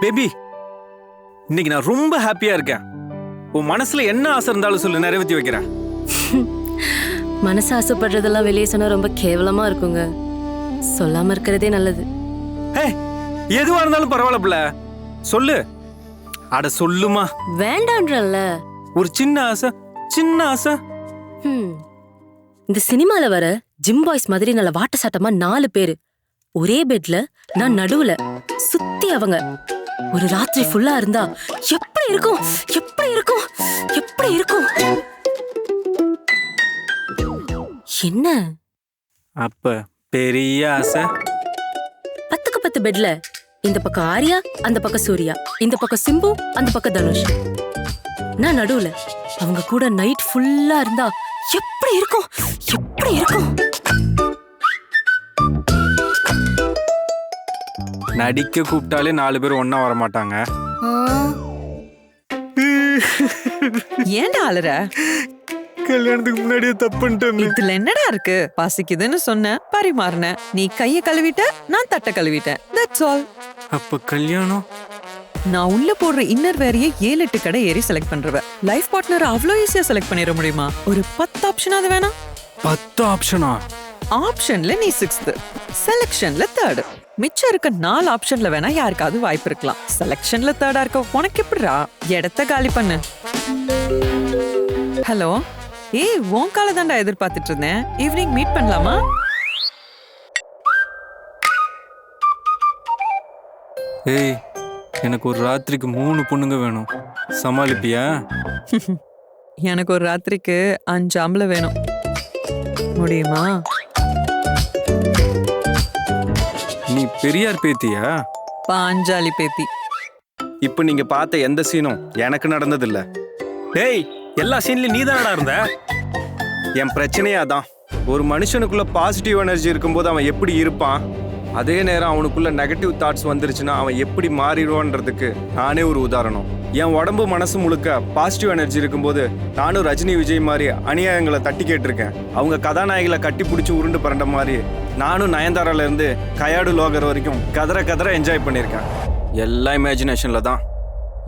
Baby, இன்னைக்கு நான் ரொம்ப ஹாப்பியா இருக்கேன். உன் மனசுல என்ன ஆசை இருந்தாலும் சொல்லு, நிறைவேற்றி வைக்கிறேன். மனசு ஆசைப்படுறதெல்லாம் வெளியே சொன்னா ரொம்ப கேவலமா இருக்குங்க. சொல்லாம இருக்கிறதே நல்லது. எதுவா இருந்தாலும் பரவாயில்ல பிள்ள, சொல்லு. அட சொல்லுமா. வேண்டான்றல்ல. ஒரு சின்ன ஆசை, சின்ன ஆசை. இந்த சினிமால வர ஜிம் பாய்ஸ் மாதிரி நல்ல வாட்ட சாட்டமா 4 பேரு ஒரே பெட்ல, நான் நடுவுல, சுத்தி அவங்க ஒரு ராத்திரி ஃபுல்லா இருந்தா எப்படி இருக்கும்? எப்படி இருக்கும்? எப்படி இருக்கும்? என்ன அப்ப பெரிய ஆசை. 10க்கு 10 பெட்ல, இந்த பக்கம் ஆர்யா, அந்த பக்கம் சூர்யா, இந்த பக்கம் சிம்பு, அந்த பக்கம் தனுஷ், நான் நடுவுல, அவங்க கூட நைட் ஃபுல்லா இருந்தா எப்படி இருக்கும்? எப்படி இருக்கும்? நடிக்க கூப்பிட்டாலே 4 பேர் ஒன்னா வர மாட்டாங்க. ஏன்டா அலற? கல்யாணத்துக்கு முன்னாடியே தப்புன்ட்டேன். இதுல என்னடா இருக்கு? பசிக்குதுன்னு சொன்ன, பரிமாறின. நீ கைய கழுவிட்ட, நான் தட்டை கழுவிட்டேன். That's all. அப்ப கல்யாணம்? நான் உள்ள போடுற இன்னர் வேறையே 7-8 கடை ஏறி செலக்ட் பண்றவ. லைஃப் பார்ட்னர் அவ்வளோ ஈஸியா செலக்ட் பண்ணிட முடியுமா? ஒரு 10 ஆப்ஷன் அது வேணாம். 10 ஆப்ஷனா? ஆப்ஷன்ல நீ 6th, செலக்ஷன்ல 3rd. மிச்சம் இருக்க 4 ஆப்ஷன்ல வேணா யாருக்காவது வாய்ப்பு இருக்கலாம். செலக்ஷன்ல 3rd இருக்க உனக்கு எப்படிடா? இடத்த காலி பண்ணு. ஹலோ, ஏய், உன் கால தாண்டா எதிர்பார்த்துட்டு இருந்தேன். ஈவினிங் மீட் பண்ணலாமா? ஏய், எனக்கு ஒரு ராத்திரிக்கு 3 பொண்ணுங்க வேணும். சமாளிப்பியா? எனக்கு ஒரு ராத்திரிக்கு 5 ஆம்பளை வேணும். முடியுமா? நீ பெரியார் பேத்தியா? பாஞ்சாலி பேத்தி. இப்ப நீங்க பார்த்த எந்த சீனும் எனக்கு நடந்தது இல்ல. டேய், எல்லா சீன்லயும் நீ தானடா இருந்த. என் பிரச்சனையே அதான். ஒரு மனுஷனுக்குள்ள பாசிட்டிவ் எனர்ஜி இருக்கும்போது அவன் எப்படி இருப்பான், அதே நேரம் அவனுக்குள்ள நெகட்டிவ் தாட்ஸ் வந்துருச்சுன்னா அவன் எப்படி மாறிடுவான்றதுக்கு நானே ஒரு உதாரணம். என் உடம்பு மனசு முழுக்க பாசிட்டிவ் எனர்ஜி இருக்கும்போது நானும் ரஜினி விஜய் மாதிரி அநியாயங்களை தட்டி கேட்டிருக்கேன். அவங்க கதாநாயகிகளை கட்டி பிடிச்சி உருண்டு பரண்ட மாதிரி நானும் நயன்தாரால இருந்து கயாடு லோகர் வரைக்கும் கதற என்ஜாய் பண்ணியிருக்கேன். எல்லா இமேஜினேஷன்ல தான்.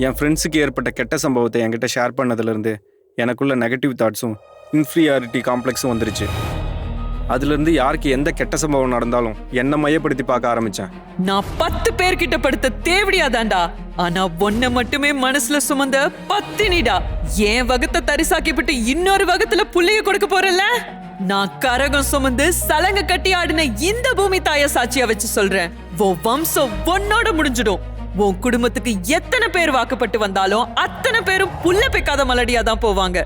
என் ஃப்ரெண்ட்ஸுக்கு ஏற்பட்ட கெட்ட சம்பவத்தை என்கிட்ட ஷேர் பண்ணதுலேருந்து எனக்குள்ள நெகட்டிவ் தாட்ஸும் இன்ஃபீரியாரிட்டி காம்ப்ளெக்ஸும் வந்துருச்சு. அதுலேருந்து யாருக்கு எந்த கெட்ட சம்பவம் நடந்தாலும் என்னை மையப்படுத்தி பார்க்க ஆரம்பிச்சேன். நான் 10 பேர்கிட்ட படுத்த தேவடியாதான்டா. ஆனா ஒன்ன மட்டுமே மனசுல சுமந்த பத்தினிடா. என் வகத்தை தரிசாக்கிவிட்டு இன்னொரு வகத்துல புள்ளைய கொடுக்க போறல. நான் கரகம் சுமந்து சலங்க கட்டி ஆடின இந்த பூமி தாய சாட்சியா வச்சு சொல்றேன், உன் வம்சம் ஒன்னோட முடிஞ்சிடும். உன் குடும்பத்துக்கு எத்தனை பேர் வாக்குப்பட்டு வந்தாலும் அத்தனை பேரும் புள்ள பெக்காத மலடியா தான் போவாங்க.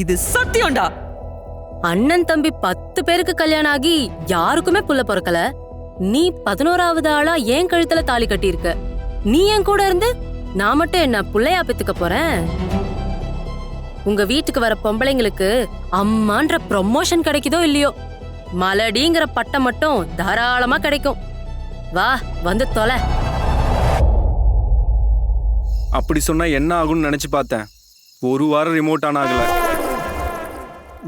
இது சத்தியம்டா. அண்ணன் தம்பி 10 பேருக்கு கல்யாணம் ஆகி யாருக்குமே புள்ள பிறக்கல. நீ 11வது ஆளா என் கழுத்துல தாலி கட்டியிருக்க. நீ என் கூட இருந்து நான் மட்டும் என்ன புள்ளையா பெத்துக்க போறேன்? உங்க வீட்டுக்கு வர பொம்பளைங்களுக்கு அம்மான்ற ப்ரொமோஷன் கிடைக்குதோ இல்லையோ, மலடிங்கிற பட்டம் மட்டும் தாராளமா கிடைக்கும். வா, வந்து தொலை. அப்படி சொன்னா என்ன ஆகும்னு நினைச்சு பார்த்தேன். ஒரு வாரம் ரிமோட் ஆன் ஆகல.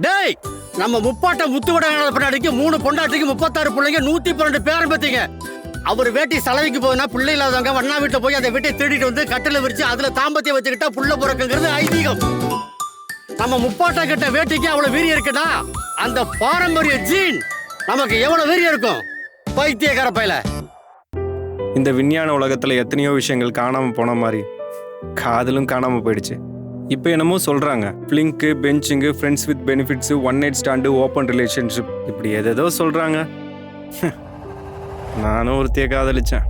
டேய், நம்ம முப்பாட்ட முத்துவட பின்னாடிக்கு 3 பொண்டாட்டிக்கு 36 பிள்ளைங்க 112 பேரம் பத்திங்க. அவர் வேட்டி சலவைக்கு போகுதுன்னா பிள்ளை இல்லாதவங்க வண்ணா வீட்டுல போய் அந்த வீட்டை திருடிட்டு வந்து கட்டில விரிச்சு அதுல தாம்பத்தியம் வச்சுக்கிட்டா புள்ள பிறக்குங்கிறது ஐதீகம். நம்ம முப்பாட்ட கிட்ட வேட்டிக்கு அவ்வளவு வீரியம் இருக்குன்னா அந்த பாரம்பரிய ஜீன் நமக்கு எவ்வளவு வீரியம் இருக்கும்? பைத்தியக்கார பையல. இந்த விஞ்ஞான உலகத்துல எத்தனையோ விஷயங்கள் காணாம போன மாதிரி காதலும் காணாம போயிடுச்சு. இப்போ என்னமோ சொல்றாங்க, fling, benching, friends with benefits, 1 night stand, open relationship, இப்படி ஏதேதோ சொல்றாங்க. நானும் ஒருத்தைய காதலிச்சேன்.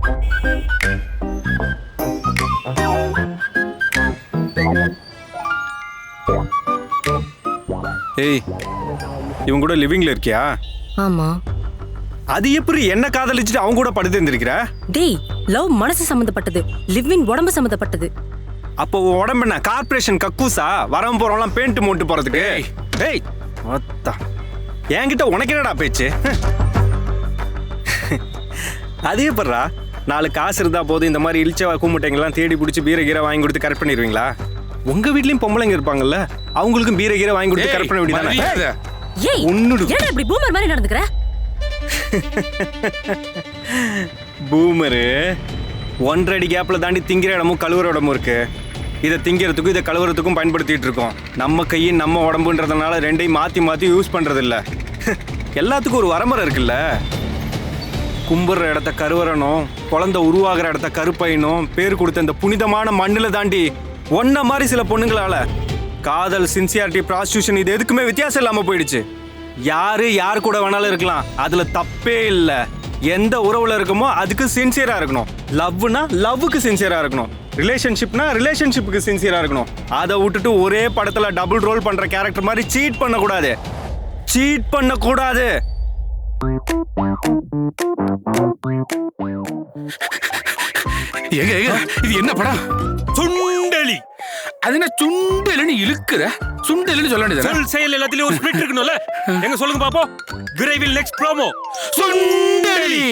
ஏய், இவங்க கூட லிவிங்ல இருக்கியா? ஆமா. அது எப்படி என்ன காதலிச்சுட்டு அவங்க கூட படுத்து இருந்திருக்கிற? டேய், லவ் மனசு சம்பந்தப்பட்டது, லிவிங் உடம்பு சம்பந்தப்பட்டது. அப்போ உடம்பு என்ன கார்பரேஷன் கக்கூசா? வரவும் போறவங்களாம் பெயிண்ட் மூட்டு போறதுக்கு? ஏய், என்கிட்ட உனக்கு என்னடா பேச்சு? அதே பண்றா, 4 காசு இருந்தா போதும் இந்த மாதிரி இழிச்ச கூமுட்டைங்கெல்லாம் தேடி பிடிச்சி பீரை கீரை வாங்கி கொடுத்து கரெக்ட் பண்ணிடுவீங்களா? உங்க வீட்லயும் பொம்பளைங்க இருப்பாங்கல்ல, அவங்களுக்கும் பீரை கீரை வாங்கி கொடுத்து கரெக்ட் பண்ண வேண்டியதானே? ஏய், ஏன் இப்படி பூமர் மாதிரி நடந்துக்கற? பூமரு 1.5 அடி கேப்ல தாண்டி திங்கிற இடமும் கழுவுற இடமும் இருக்கு. இதை திங்கிறதுக்கும் இதை கழுவுறதுக்கும் பயன்படுத்திட்டு இருக்கோம். நம்ம கையின் நம்ம உடம்புன்றதுனால ரெண்டையும் மாத்தி மாத்தி யூஸ் பண்றது இல்ல. எல்லாத்துக்கும் ஒரு வரமுறை இருக்குல்ல. கும்புற இடத்த கருவறனும், குழந்தை உருவாகிற இடத்த கருப்பையனும் பேர் கொடுத்த இந்த புனிதமான மண்ணுல தாண்டி ஒன்ன மாதிரி சில பொண்ணுங்களால காதல், சின்சியாரிட்டி, ப்ராஸ்டியூஷன் இது எதுக்குமே வித்தியாசம் இல்லாம போயிடுச்சு. யாரு கூட வேணாலும் இருக்கலாம், அதுல தப்பே இல்லை. எந்த உறவுல இருக்குமோ அதுக்கு சின்சியரா இருக்கணும். லவ்னா லவ்வுக்கு சின்சியரா இருக்கணும். ரிலேஷன்ஷிப்னா ரிலேஷன்ஷிப்புக்கு சின்சியரா இருக்கணும். அதை விட்டுட்டு ஒரே படத்துல டபுள் ரோல் பண்ற கேரக்டர் மாதிரி சீட் பண்ணக்கூடாது. சீட் பண்ணக்கூடாது. இது என்ன படம்? சுண்டலி. அது என்ன சுண்டலின்னு இழுக்குற? சுண்டலின்னு சொல்ல வேண்டியது. சொல் செயல் எல்லாத்துலயும் ஒரு ஸ்பிரிட் இருக்கணும்ல. எங்க சொல்லுங்க பாப்போம். விரைவில் நெக்ஸ்ட் ப்ரோமோ. சுண்டலி.